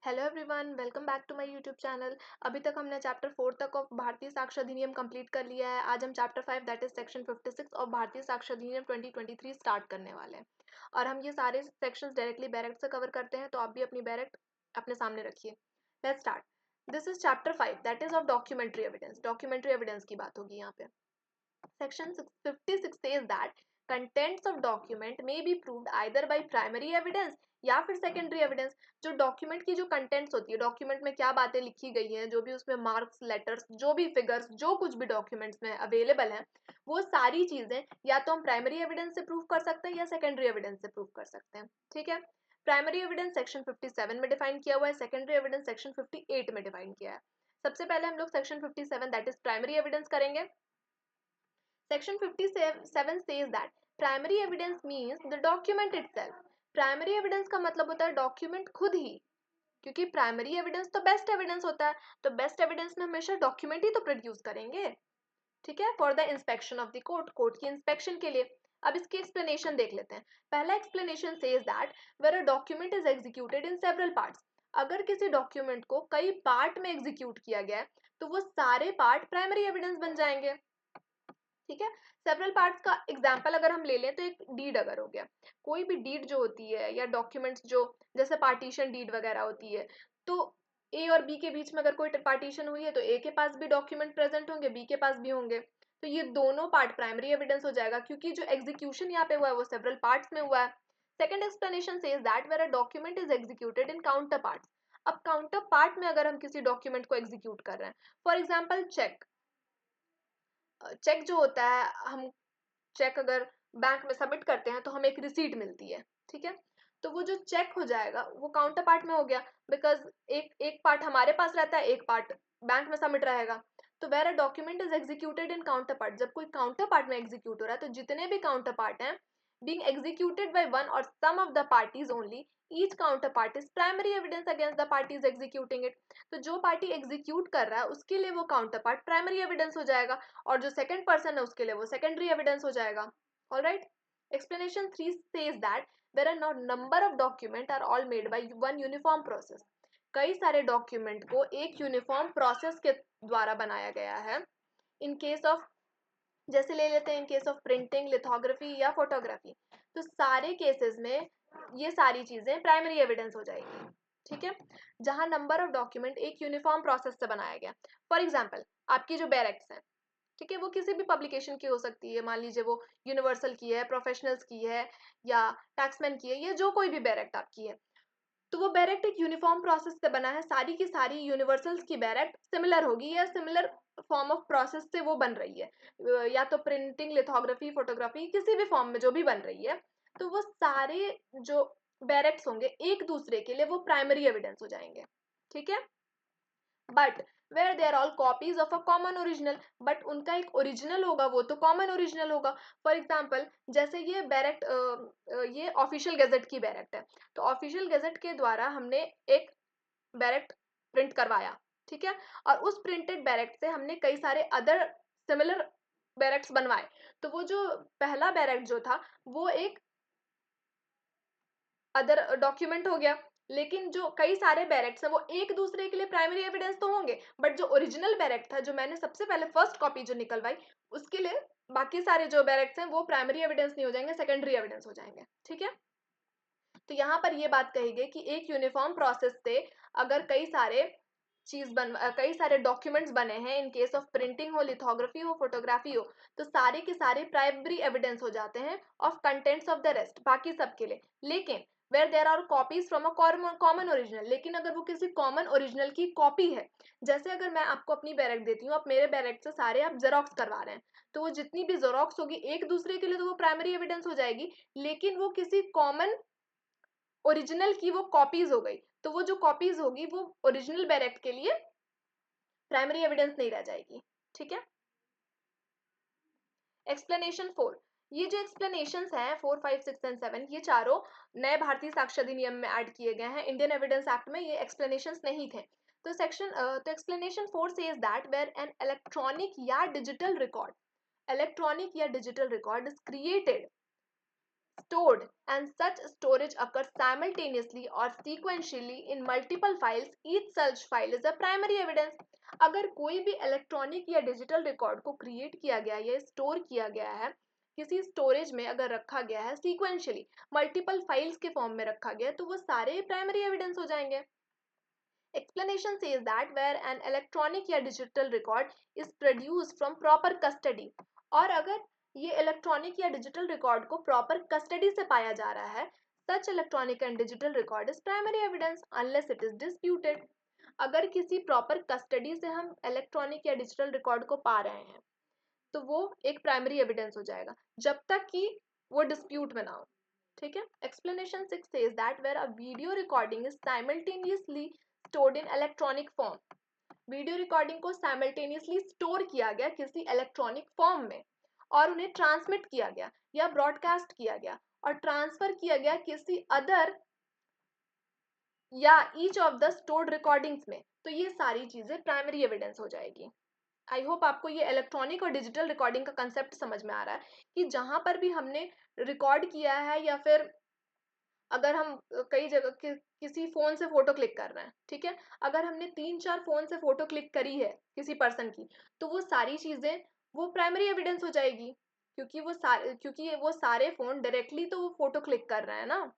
Hello everyone, welcome back to my YouTube channel. अभी तक हमने चैप्टर 4 तक ऑफ भारतीय साक्ष्य अधिनियम कंप्लीट कर लिया है। आज हम chapter 5 that is section 56 of भारतीय साक्ष्य अधिनियम 2023 स्टार्ट करने वाले हैं। और हम ये सारे सेक्शंस डायरेक्टली बैरेक्ट से कवर करते हैं, तो आप भी अपनी बैरेक्ट अपने सामने रखिए। Let's start. This is chapter 5 that is of documentary evidence. Documentary evidence की बात होगी यहाँ पे। Section 56 says that contents of document may be proved either by primary evidence या फिर secondary evidence। जो डॉक्यूमेंट की जो कंटेंट्स होती है, डॉक्यूमेंट में क्या बातें लिखी गई हैं, जो भी उसमें मार्क्स, लेटर्स, जो भी फिगर्स, जो कुछ भी डॉक्यूमेंट्स में अवेलेबल हैं, वो सारी चीजें या तो हम प्राइमरी एविडेंस से प्रूव कर सकते हैं या सेकेंडरी एविडेंस से प्रूव कर सकते हैं। ठीक है। प्राइमरी एविडेंस सेक्शन 57 में डिफाइन किया हुआ है, सेकेंडरी एविडेंस सेक्शन 58 में डिफाइन किया है। सबसे पहले हम लोग section 57 that is primary evidence करेंगे। Section 57 says that primary evidence means the document itself. Primary evidence का मतलब होता है डॉक्यूमेंट खुद ही, क्योंकि प्राइमरी एविडेंस तो बेस्ट एविडेंस होता है, तो बेस्ट एविडेंस में हमेशा डॉक्यूमेंट ही तो प्रोड्यूस करेंगे। ठीक है, for the inspection of the court, court की इंस्पेक्शन के लिए। अब इसकी एक्सप्लेनेशन देख लेते हैं। पहला explanation says that where a document is executed in several parts. अगर किसी डॉक्यूमेंट को कई पार्ट में एग्जीक्यूट किया गया है, तो वो सारे पार्ट प्राइमरी एविडेंस बन जाएंगे। ठीक है। सेवरल पार्ट्स का एग्जांपल अगर हम ले लें, तो एक डीड अगर हो गया, कोई भी डीड जो होती है या डॉक्यूमेंट्स जो जैसे पार्टीशन डीड वगैरह होती है, तो ए और बी के बीच में अगर कोई पार्टीशन हुई है, तो ए के पास भी डॉक्यूमेंट प्रेजेंट होंगे, बी के पास भी होंगे, तो ये दोनों पार्ट प्राइमरी एविडेंस हो जाएगा, क्योंकि जो एग्जीक्यूशन यहाँ पे हुआ है वो सेवरल पार्ट्स में हुआ है। Second explanation says that where a document is executed in counterparts. अब काउंटर पार्ट में अगर हम किसी डॉक्यूमेंट को एग्जीक्यूट कर रहे हैं, फॉर एग्जाम्पल चेक। चेक जो होता है, हम चेक अगर बैंक में सबमिट करते हैं तो हमें एक रिसीट मिलती है। ठीक है। तो वो जो चेक हो जाएगा वो काउंटर पार्ट में हो गया, बिकॉज एक एक पार्ट हमारे पास रहता है, एक पार्ट बैंक में सबमिट रहेगा। तो where a document is executed in counterpart, जब कोई काउंटर पार्ट में एग्जीक्यूट हो रहा है, तो जितने भी काउंटर पार्ट हैं being executed by one or some of the parties only, each counterpart is primary evidence against the parties executing it। तो जो पार्टी एग्जीक्यूट कर रहा है उसके लिए वो काउंटर पार्ट प्राइमरी एविडेंस हो जाएगा, और जो सेकंड पर्सन है उसके लिए वो सेकेंडरी एविडेंस हो जाएगा। Alright. Explanation 3 says that there are not number of document are all made by one uniform process। कई सारे डॉक्यूमेंट को एक यूनिफॉर्म प्रोसेस के द्वारा बनाया गया है। इन केस ऑफ, जैसे ले लेते हैं in case of printing, lithography या फोटोग्राफी, तो सारे केसेस में ये सारी चीजें प्राइमरी एविडेंस हो जाएगी। ठीक है। जहां नंबर ऑफ डॉक्यूमेंट एक यूनिफॉर्म प्रोसेस से बनाया गया। फॉर एग्जाम्पल, आपकी जो बैरेक्स हैं, ठीक है, वो किसी भी पब्लिकेशन की हो सकती है, मान लीजिए वो यूनिवर्सल की है, प्रोफेशनल्स की है, या टैक्समैन की है, या जो कोई भी बैरेक्ट आपकी है, तो वो बैरेक्ट एक यूनिफॉर्म प्रोसेस से बना है। सारी की सारी यूनिवर्सल्स की बैरेक्ट सिमिलर होगी या सिमिलर फॉर्म ऑफ प्रोसेस से वो बन रही है, या तो प्रिंटिंग, लिथोग्राफी, फोटोग्राफी, किसी भी फॉर्म में जो भी बन रही है, तो वो सारे जो बैरेक्ट्स होंगे एक दूसरे के लिए वो प्राइमरी एविडेंस हो जाएंगे। ठीक है। But where they are all copies of a common original, but उनका एक ओरिजिनल होगा, वो तो कॉमन ओरिजिनल होगा। फॉर एग्जाम्पल, जैसे ये बैरेक्ट, ये ऑफिशियल गैजेट की बैरेक्ट है, तो ऑफिशियल गैजेट के द्वारा हमने एक बैरेक्ट प्रिंट करवाया। ठीक है। और उस प्रिंटेड बैरेक्ट से हमने कई सारे अदर सिमिलर बैरेक्ट्स बनवाए, तो वो जो पहला बैरेक्ट जो था वो एक अदर डॉक्यूमेंट हो गया। लेकिन जो कई सारे बैरेक्ट्स हैं वो एक दूसरे के लिए प्राइमरी एविडेंस तो होंगे, बट जो ओरिजिनल बैरेक्ट था, जो मैंने सबसे पहले फर्स्ट कॉपी जो निकलवाई, उसके लिए बाकी सारे जो बैरेक्ट्स हैं वो प्राइमरी एविडेंस नहीं हो जाएंगे, सेकेंडरी एविडेंस हो जाएंगे। ठीक है। तो यहाँ पर ये बात कही गई कि एक यूनिफॉर्म प्रोसेस से अगर कई सारे डॉक्यूमेंट्स बने हैं, इन केस ऑफ प्रिंटिंग हो, लिथोग्राफी हो, फोटोग्राफी हो, तो सारे के सारे प्राइमरी एविडेंस हो जाते हैं of contents of the rest, बाकी सब के लिए। लेकिन where there are copies from a common original, लेकिन अगर वो किसी कॉमन ओरिजिनल की कॉपी है, जैसे अगर मैं आपको अपनी बैरेक्ट देती हूँ, आप मेरे बैरेक्ट से सारे आप जेरोक्स करवा रहे हैं, तो वो जितनी भी जेरोक्स होगी एक दूसरे के लिए तो वो प्राइमरी एविडेंस हो जाएगी, लेकिन वो किसी कॉमन ओरिजिनल की वो कॉपीज हो गई, तो वो जो कॉपीज होगी वो ओरिजिनल बैरेक्ट के लिए प्राइमरी एविडेंस नहीं रह जाएगी। ठीक है। एक्सप्लेनेशन 4, ये जो एक्सप्लेनेशंस हैं 4, 5, 6 एंड 7, ये चारों नए भारतीय साक्ष्य अधिनियम में ऐड किए गए हैं। इंडियन एविडेंस एक्ट में ये एक्सप्लेनेशंस नहीं थे। तो explanation 4 says that where an electronic या डिजिटल रिकॉर्ड, इलेक्ट्रॉनिक या digital record is created stored, and such storage occurs simultaneously or sequentially in multiple files. Each such file is a primary evidence. अगर कोई भी electronic या digital record को create किया गया या स्टोर किया गया है, किसी स्टोरेज में अगर रखा गया है सीक्वेंशियली, मल्टीपल फाइल्स के फॉर्म में रखा गया है, तो वो सारे प्राइमरी एविडेंस हो जाएंगे. Explanation says that where an electronic या digital record is produced from proper custody, और अगर ये इलेक्ट्रॉनिक या डिजिटल रिकॉर्ड को प्रॉपर कस्टडी से पाया जा रहा है, such electronic and digital record is primary evidence unless it is disputed. अगर किसी प्रॉपर कस्टडी से हम इलेक्ट्रॉनिक या डिजिटल रिकॉर्ड को पा रहे हैं तो वो एक प्राइमरी एविडेंस हो जाएगा जब तक कि वो डिस्प्यूट में ना हो. ठीक है. Explanation 6 says that where a video recording is simultaneously stored in electronic form, video recording को साइमल्टेनियसली स्टोर किया गया किसी इलेक्ट्रॉनिक फॉर्म में और उन्हें ट्रांसमिट किया गया या ब्रॉडकास्ट किया गया और ट्रांसफर किया गया किसी अदर या each of the stored recordings में, तो ये सारी चीजें प्राइमरी एविडेंस हो जाएगी. आई होप आपको ये इलेक्ट्रॉनिक और डिजिटल रिकॉर्डिंग का कंसेप्ट समझ में आ रहा है कि जहां पर भी हमने रिकॉर्ड किया है या फिर अगर हम कई जगह किसी फोन से फोटो क्लिक कर रहे हैं, ठीक है, अगर हमने 3-4 फोन से फोटो क्लिक करी है किसी पर्सन की, तो वो सारी चीजें वो प्राइमरी एविडेंस हो जाएगी क्योंकि वो सारे फोन डायरेक्टली तो वो फोटो क्लिक कर रहे हैं ना.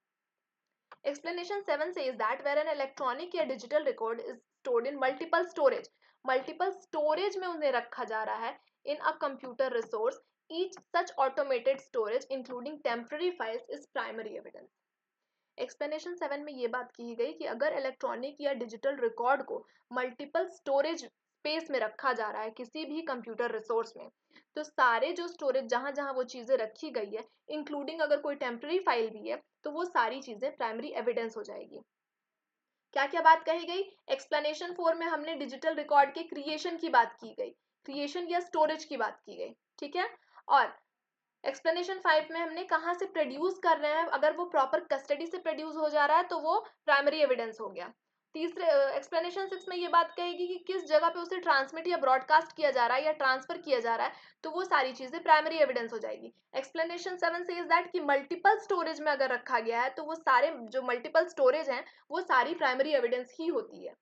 Explanation 7 says that where an electronic या digital record is stored in multiple storage में उन्हें रखा जा रहा है in a computer resource, each such automated storage including temporary files is primary evidence. Explanation 7 में ये बात की गई कि अगर इलेक्ट्रॉनिक या डिजिटल रिकॉर्ड को मल्टीपल स्टोरेज स्पेस में रखा जा रहा है किसी भी कंप्यूटर रिसोर्स में, तो सारे जो स्टोरेज जहां जहां वो चीज़ें रखी गई है इंक्लूडिंग अगर कोई टेम्पररी फाइल भी है तो वो सारी चीज़ें प्राइमरी एविडेंस हो जाएगी. क्या क्या बात कही गई. एक्सप्लेनेशन 4 में हमने डिजिटल रिकॉर्ड के क्रिएशन की बात की गई, क्रिएशन या स्टोरेज की बात की गई. ठीक है. और एक्सप्लेनेशन 5 में हमने कहाँ से प्रोड्यूस कर रहे हैं, अगर वो प्रॉपर कस्टडी से प्रोड्यूस हो जा रहा है तो वो प्राइमरी एविडेंस हो गया. तीसरे एक्सप्लेनेशन 6 में ये बात कहेगी कि किस जगह पे उसे ट्रांसमिट या ब्रॉडकास्ट किया जा रहा है या ट्रांसफर किया जा रहा है, तो वो सारी चीजें प्राइमरी एविडेंस हो जाएगी. एक्सप्लेनेशन 7 सेज दैट कि मल्टीपल स्टोरेज में अगर रखा गया है तो वो सारे जो मल्टीपल स्टोरेज हैं वो सारी प्राइमरी एविडेंस ही होती है.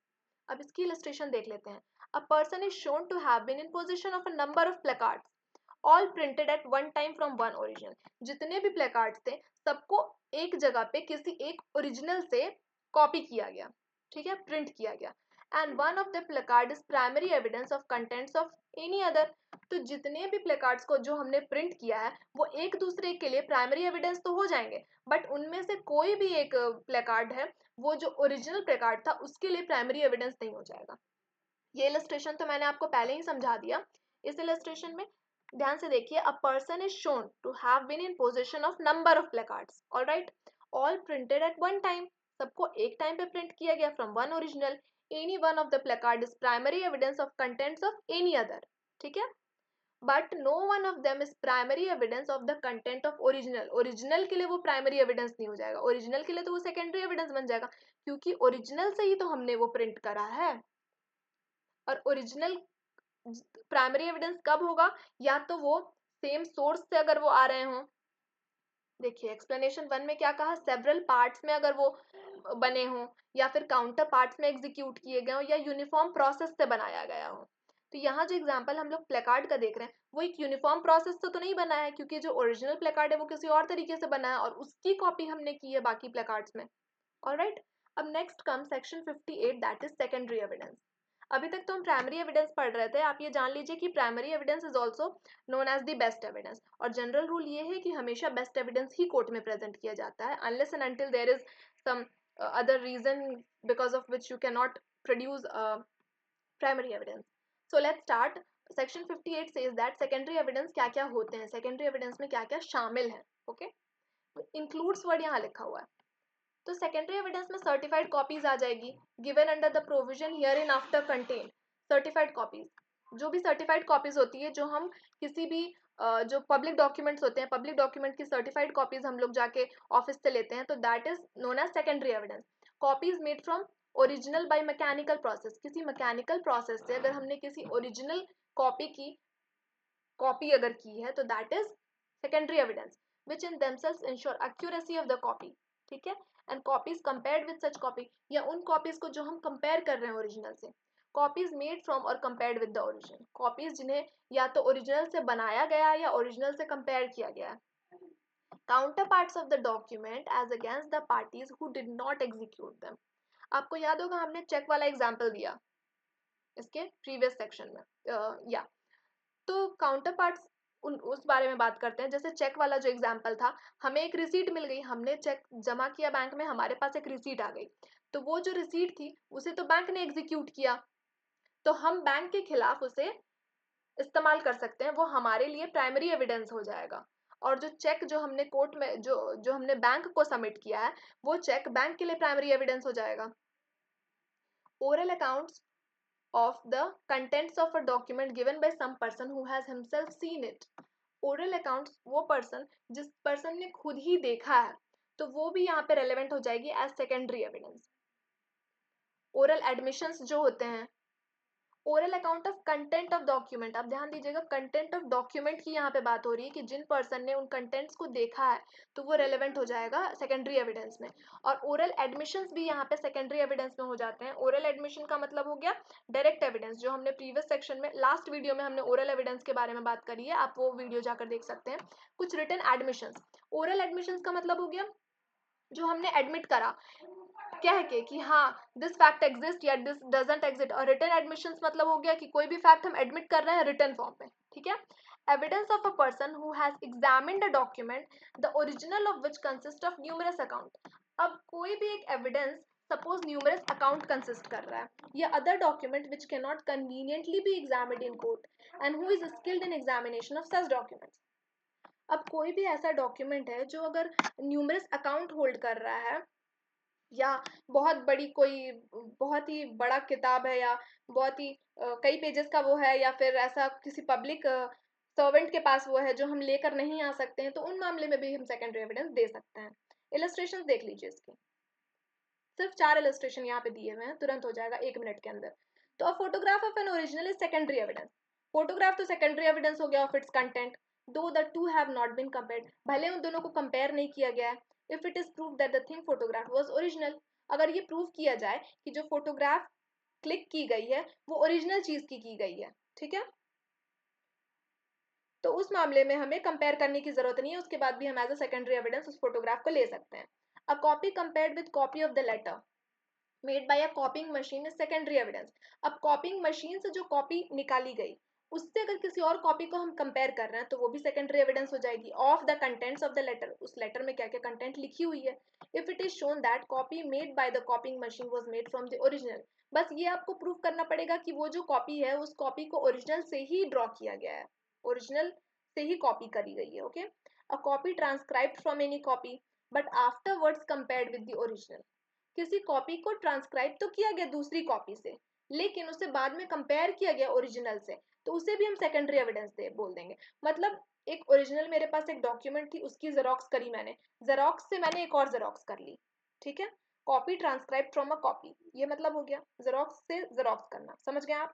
अब इसकी इलस्ट्रेशन देख लेते हैं. A person is shown to have been in position of a number of placards all printed at one time from one original. जितने भी प्लेकार्ड्स थे सबको एक जगह पे किसी एक ओरिजिनल से कॉपी किया गया, ठीक है, प्रिंट किया गया. And one of the placard is primary evidence of contents of any other. तो जितने भी प्लेकार्ड्स को जो हमने प्रिंट किया है वो एक दूसरे के लिए प्राइमरी एविडेंस तो हो जाएंगे, बट उनमें से कोई भी एक प्लेकार्ड है वो जो ओरिजिनल प्लेकार्ड था उसके लिए प्राइमरी एविडेंस नहीं हो जाएगा. ये इलस्ट्रेशन तो मैंने आपको पहले ही समझा दिया. इस इलस्ट्रेशन में ध्यान से देखिए. A person is shown to have been in position of number of placards, all right, all printed at one time. सबको एक टाइम पे प्रिंट किया गया from one original. Any one of the placard is primary evidence of contents of any other. ठीक है. But no one of them is primary evidence of the content of original. Original के लिए वो primary evidence नहीं हो जाएगा, original के लिए तो वो सेकेंडरी एविडेंस बन जाएगा क्योंकि ओरिजिनल से ही तो हमने वो प्रिंट करा है. और ओरिजिनल प्राइमरी एविडेंस कब होगा, या तो वो सेम सोर्स से अगर वो आ रहे हों. देखिए एक्सप्लेनेशन 1 में क्या कहा, सेवरल पार्ट्स में अगर वो बने हों या फिर काउंटर पार्ट्स में एग्जीक्यूट किए गए हों या यूनिफॉर्म प्रोसेस से बनाया गया हो. तो यहाँ जो एग्जांपल हम लोग प्लेकार्ड का देख रहे हैं वो एक यूनिफॉर्म प्रोसेस से तो नहीं बना है क्योंकि जो ओरिजिनल प्लेकार्ड है वो किसी और तरीके से बना है और उसकी कॉपी हमने की है बाकी प्लेकार्ड्स में. ऑलराइट. अब next come section 58 that is secondary evidence. अभी तक तो हम प्राइमरी एविडेंस पढ़ रहे थे. आप ये जान लीजिए कि primary evidence is also known as the best evidence. और जनरल रूल ये है कि हमेशा बेस्ट एविडेंस ही कोर्ट में प्रेजेंट किया जाता है unless and until there is some other reason because of which you cannot produce primary evidence. So let's start. Section 58 says that secondary evidence क्या क्या होते हैं, secondary evidence में क्या क्या शामिल है. ओके. includes वर्ड यहाँ लिखा हुआ है. तो सेकेंडरी एविडेंस में सर्टिफाइड कॉपीज आ जाएगी. Given under the provision here in after contain. Certified copies, जो भी सर्टिफाइड कॉपीज होती है जो हम किसी भी जो पब्लिक डॉक्यूमेंट्स होते हैं, पब्लिक डॉक्यूमेंट की सर्टिफाइड कॉपीज हम लोग जाके ऑफिस से लेते हैं तो that is known as secondary evidence. Copies made from original by mechanical process. किसी मैकेनिकल प्रोसेस से अगर हमने किसी ओरिजिनल कॉपी अगर की है तो that is secondary evidence. which in themselves ensure accuracy of the copy, ठीक है, and copies compared with such copy, या उन copies को जो हम compare कर रहे हैं original से, copies made from और compared with the original, copies जिन्हें या तो original से बनाया गया या original से compare किया गया है, counterparts of the document as against the parties who did not execute them. आपको याद होगा हमने चेक वाला एग्जाम्पल दिया इसके प्रीवियस सेक्शन में, या तो काउंटर पार्ट्स उस बारे में बात करते हैं। जैसे चेक वाला जो एग्जाम्पल था, हमें एक रिसीट मिल गई, हमने चेक जमा किया बैंक में, हमारे पास एक रिसीट आ गई, तो वो जो रिसीट थी उसे तो बैंक ने एग्जीक्यूट किया, तो हम बैंक के खिलाफ उसे इस्तेमाल कर सकते हैं, वो हमारे लिए प्राइमरी एविडेंस हो जाएगा। और जो चेक जो हमने कोर्ट में जो हमने बैंक को सबमिट किया है, वो चेक बैंक के लिए प्राइमरी एविडेंस हो जाएगा। Oral accounts of the contents of a document given by some person who has himself seen it. Oral accounts वो person जिस person ने खुद ही देखा है, तो वो भी यहाँ पे relevant हो जाएगी as secondary evidence. Oral admissions जो होते हैं, oral account of content of document, आप ध्यान दीजिएगा कंटेंट ऑफ डॉक्यूमेंट की यहाँ पे बात हो रही है कि जिन पर्सन ने उन कंटेंट्स को देखा है तो वो रेलेवेंट हो जाएगा सेकेंडरी एविडेंस में। और ओरल एडमिशंस भी यहाँ पे सेकेंडरी एविडेंस में हो जाते हैं। ओरल एडमिशन का मतलब हो गया डायरेक्ट एविडेंस, जो हमने प्रीवियस सेक्शन में लास्ट वीडियो में हमने ओरल एविडेंस के बारे में बात करी है, आप वो वीडियो जाकर देख सकते हैं। कुछ रिटन एडमिशंस, ओरल एडमिशंस का मतलब हो गया जो हमने एडमिट करा कह के कि हाँ दिस फैक्ट एग्जिस्ट या दिस डजंट एग्जिस्ट। और रिटन एडमिशंस मतलब हो गया कि कोई भी फैक्ट हम एडमिट कर रहे हैं रिटन फॉर्म में, ठीक है। Evidence of a person who has examined a document the original of which consist of numerous account. अब कोई भी एक evidence, suppose numerous account consist कर रहा है या other document which can not conveniently B examined in court and who is skilled in examination of such documents. अब कोई भी ऐसा डॉक्यूमेंट है जो अगर न्यूमरस अकाउंट होल्ड कर रहा है, या बहुत बड़ी कोई बहुत ही बड़ा किताब है, या बहुत ही कई पेजेस का वो है, या फिर ऐसा किसी पब्लिक सर्वेंट के पास वो है जो हम लेकर नहीं आ सकते हैं, तो उन मामले में भी हम सेकेंडरी एविडेंस दे सकते हैं। इलस्ट्रेशन देख लीजिए इसकी, सिर्फ 4 इलस्ट्रेशन यहाँ पे दिए हुए हैं, तुरंत हो जाएगा 1 मिनट के अंदर। तो a photograph of an original is secondary evidence. Photograph तो सेकेंडरी एविडेंस हो गया of its content, though the two have not been compared, भले उन दोनों को कंपेयर नहीं किया गया है। If it is prove that the thing photograph was original, अगर ये प्रूव किया जाए कि जो फोटोग्राफ क्लिक की गई है वो ओरिजिनल चीज की गई है, ठीक है, तो उस मामले में हमें कंपेयर करने की जरूरत नहीं है, उसके बाद भी हम एज अ सेकेंडरी एविडेंस उस फोटोग्राफ को ले सकते हैं। A copy compared with copy of the letter made by a copying machine is secondary evidence. अब कॉपिंग मशीन से जो कॉपी निकाली गई उससे अगर किसी और कॉपी को हम कंपेयर कर रहे हैं तो वो भी सेकेंडरी एविडेंस हो जाएगी of the contents of the letter, उस लेटर में क्या क्या कंटेंट लिखी हुई है। If it is shown that copy made by the copying machine was made from the original, बस ये आपको प्रूव करना पड़ेगा कि वो जो कॉपी है उस कॉपी को ओरिजिनल से ही ड्रॉ किया गया है, ओरिजिनल से ही कॉपी करी गई है। Okay, a copy transcribed from any copy but afterwards compared with the original, किसी कॉपी को ट्रांसक्राइब तो किया गया दूसरी कॉपी से, लेकिन उसे बाद में कंपेयर किया गया ओरिजिनल से, तो उसे भी हम सेकेंडरी एविडेंस दे बोल देंगे। मतलब एक ओरिजिनल मेरे पास एक डॉक्यूमेंट थी, उसकी जेरोक्स करी मैंने, जेरोक्स से मैंने एक और जेरोक्स कर ली, ठीक है, copy transcribe from a copy, ये मतलब हो गया जेरोक्स से जेरोक्स करना, समझ गए आप।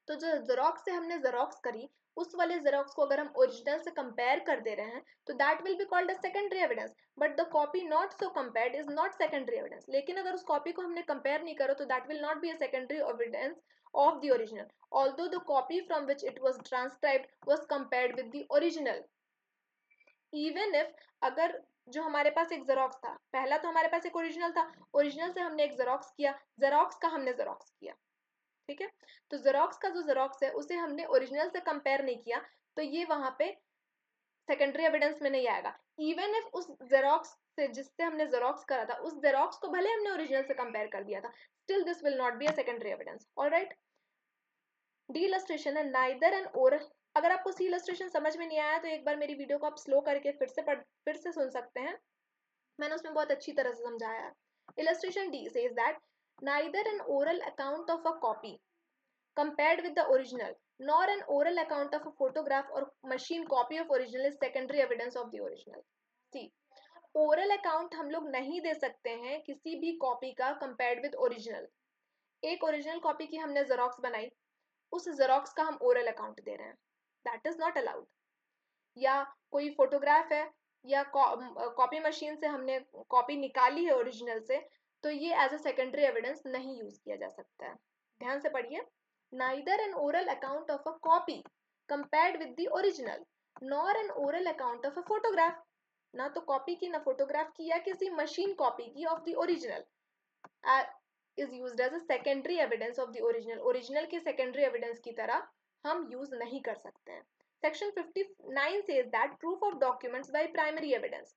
तो जो जेरोक्स से हमने जेरोक्स करी उस वाले जेरोक्स को अगर हम ओरिजिनल से कंपेयर कर दे रहे हैं तो that will be called a secondary evidence, but the copy not so compared is not secondary evidence. लेकिन अगर उस कॉपी को हमने कंपेयर नहीं करो तो that will not be a secondary evidence of the original although the copy from which it was transcribed was compared with the original even if, अगर जो हमारे पास एक जेरोक्स था, पहला तो हमारे पास एक ओरिजिनल था, ओरिजिनल से हमने एक जेरोक्स किया, जेरोक्स का हमने जेरोक्स किया, ठीक है, तो जेरोक्स का जो जेरोक्स है उसे हमने ओरिजिनल से कंपेयर नहीं किया, तो ये वहां पे सेकेंडरी एविडेंस में नहीं आएगा। इवन इफ उस जेरोक्स से जिससे हमने जेरोक्स करा था उस जेरोक्स को भले हमने ओरिजिनल से कंपेयर कर दिया था, still this will not be a secondary evidence. Alright, D illustration है नाइदर एन ओरल। अगर आपको सी इलस्ट्रेशन समझ में नहीं आया तो एक बार मेरी वीडियो को आप स्लो करके फिर से सुन सकते हैं, मैंने उसमें बहुत अच्छी तरह से समझाया है। Illustration D says that neither an oral account of a copy compared with the original nor an oral account of a photograph or machine copy of original is secondary evidence of the original। See, oral account हम लोग नहीं दे सकते हैं किसी भी copy का compared with original. एक original copy की हमने जेरोक्स बनाई, उस जेरोक्स का हम ओरल अकाउंट दे रहे हैं, दैट इज नॉट अलाउड। या कोई फोटोग्राफ है या कॉपी मशीन से हमने कॉपी निकाली है ओरिजिनल से, तो ये एज अ सेकेंडरी एविडेंस नहीं यूज किया जा सकता है। ध्यान से पढ़िए, neither an oral account of a copy compared with the original nor an oral account of a photograph, ना तो कॉपी की ना फोटोग्राफ की या किसी मशीन कॉपी की of the original is used as a secondary evidence of the original, original के secondary evidence की तरह हम यूज नहीं कर सकते हैं। Section 59 says that proof of documents by primary evidence,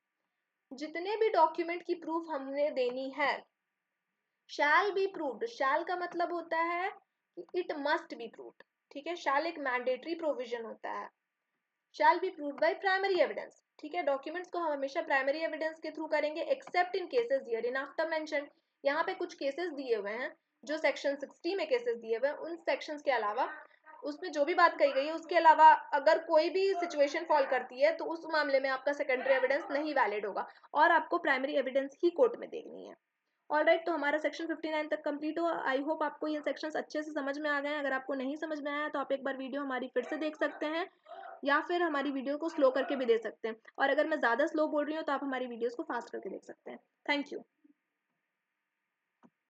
जितने भी डॉक्यूमेंट की प्रूफ हमने देनी है, शैल बी प्रूव्ड, शैल का मतलब होता है कि इट मस्ट बी प्रूव्ड, ठीक है, शैल एक मैंडेटरी प्रोविजन होता है, shall be proved by primary evidence, ठीक है, डॉक्यूमेंट्स को हम हमेशा प्राइमरी एविडेंस के थ्रू करेंगे accept in cases here in after mention, यहाँ पे कुछ केसेस दिए हुए हैं जो सेक्शन 60 में केसेस दिए हुए हैं, उन सेक्शंस के अलावा उसमें जो भी बात कही गई है उसके अलावा अगर कोई भी सिचुएशन फॉल करती है तो उस मामले में आपका सेकेंडरी एविडेंस नहीं वैलिड होगा और आपको प्राइमरी एविडेंस ही कोर्ट में देखनी है। ऑलराइट, तो हमारा सेक्शन 59 तक कंप्लीट हुआ। आई होप आपको ये सेक्शंस अच्छे से समझ में आ गए हैं। अगर आपको नहीं समझ में आया तो आप एक बार वीडियो हमारी फिर से देख सकते हैं या फिर हमारी वीडियो को स्लो करके भी देख सकते हैं, और अगर मैं ज़्यादा स्लो बोल रही हूँ तो आप हमारी वीडियोज़ को फास्ट करके देख सकते हैं। Thank you.